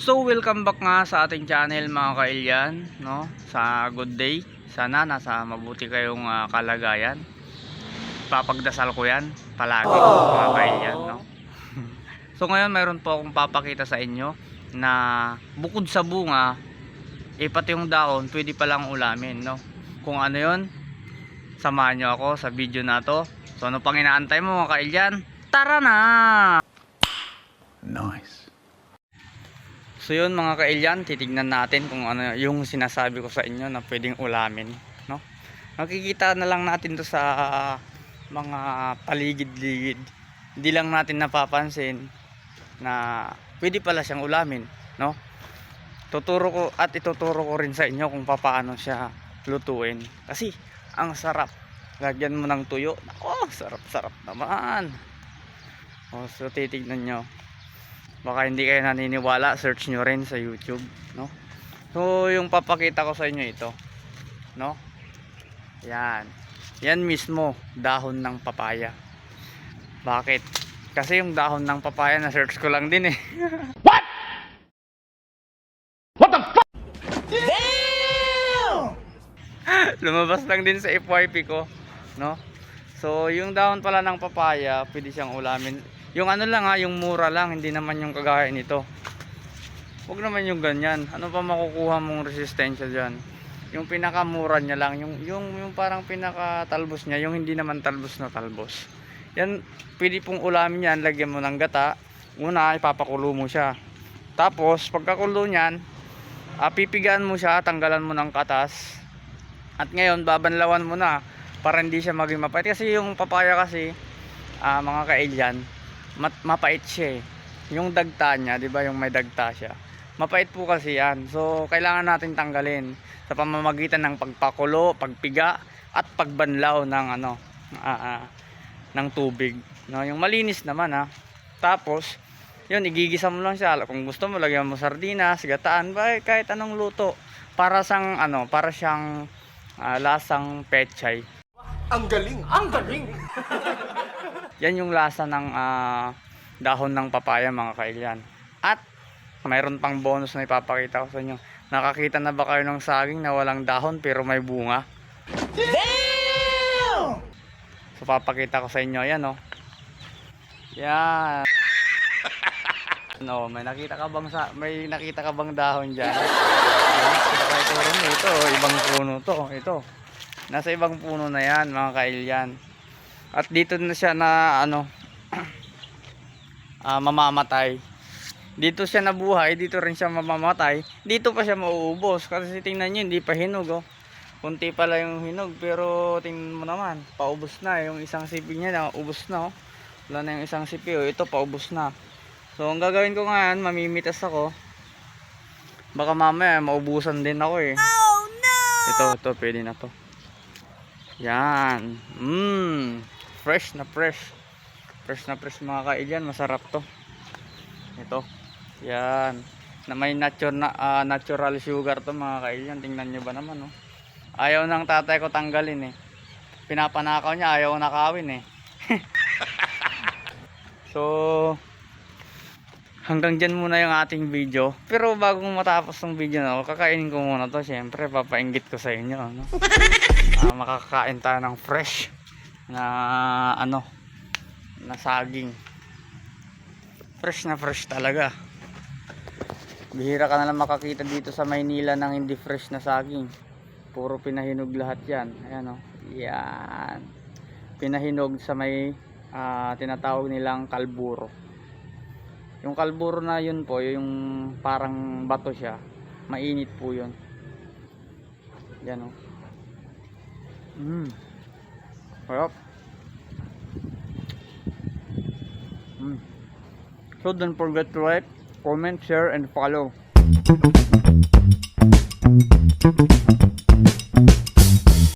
So welcome back nga sa ating channel mga kailyan, no? Sa good day. Sana nasa mabuti kayong kalagayan. Papagdasal ko 'yan palagi mga kailyan, no? So ngayon mayroon po akong papakita sa inyo na bukod sa bunga, pati yung dahon pwede palang ulamin, no? Kung ano 'yon, samahan nyo ako sa video na to. So ano pang inaantay mo mga kailyan? Tara na! Nice. So yun mga kailyan, titignan natin kung ano yung sinasabi ko sa inyo na pwedeng ulamin, no? Nakikita na lang natin to sa mga paligid-ligid. Hindi lang natin napapansin na pwede pala siyang ulamin, no? Ituturo ko rin sa inyo kung paano siya lutuin. Kasi ang sarap. Lagyan mo ng tuyo. Oh, sarap-sarap naman. Oh, so titignan nyo. Baka hindi kayo naniniwala, search nyo rin sa YouTube, no? So yung papakita ko sa inyo ito, no? Yan. Yan mismo, dahon ng papaya. Bakit? Kasi yung dahon ng papaya na search ko lang din eh. What? What the fuck? Damn! Lumabas lang din sa FYP ko, no? So yung dahon pala ng papaya, pwede siyang ulamin. Yung ano lang yung mura lang, hindi naman yung kagaya nito. Huwag naman yung ganyan. Ano pa makukuha mong resistensya diyan? Yung pinakamura niya lang, yung parang pinakatalbos niya, yung hindi naman talbos na talbos. Yan, pwede pong ulamin yan, lagyan mo ng gata. Una, ipapakulo mo siya. Tapos, pagkakulo niyan, pipigaan mo siya, tanggalan mo ng katas. At ngayon, babanlawan mo na para hindi siya maging mapait. Kasi yung papaya kasi, mga kailyan, mapait siya eh. Yung dagta niya, 'di ba, yung may dagta siya. Mapait po kasi 'yan. So kailangan natin tanggalin sa pamamagitan ng pagpakulo, pagpiga at pagbanlaw ng ng tubig, no? Yung malinis naman Tapos, yun igigisa mo lang siya. Kung gusto mo lagyan mo sardinas, gataan, kahit anong luto para siyang lasang pechay. Ang galing! Ang galing! Yan yung lasa ng dahon ng papaya mga kailyan. At mayroon pang bonus na ipapakita ko sa inyo. Nakakita na ba kayo ng saging na walang dahon pero may bunga? Damn! So papakita ko sa inyo. Yan oh. Yan. No, may nakita ka bang dahon diyan? Ito, ibang puno to. Ito. Nasa ibang puno na yan mga kailyan. At dito na siya na mamamatay. Dito siya nabuhay, dito rin siya mamamatay. Dito pa siya mauubos kasi tingnan niyo hindi pa hinog oh. Kunti pala yung hinog pero tingnan mo naman, paubos na yung isang sipi niya, naubos na oh. Wala na yung isang sipi oh, ito paubos na. So ang gagawin ko ngayon, mamimitas ako. Baka mamaya maubusan din ako eh. Oh no. Ito pwede na to. Yan. Fresh na fresh. Fresh na fresh mga kailyan, masarap to. Ito. Yan. Na may natural sugar to mga kailyan. Tingnan nyo ba naman oh. Ayaw ng tatay ko tanggalin eh. Pinapanakaw niya, ayaw nakawin eh. So hanggang dyan muna yung ating video. Pero bago matapos ng video na kakainin ko muna to. Syempre papainggit ko sa inyo no? Makakakain tayo ng fresh na na saging. Fresh na fresh talaga. Bihira ka na lang makakita dito sa Maynila ng hindi fresh na saging. Puro pinahinog lahat yan. Ayan o. Yan. Pinahinog sa may tinatawag nilang kalburo. Yung kalburo na yun po, yung parang bato siya. Mainit po yun. Yan o. Sarap. So don't forget to like, comment, share, and follow.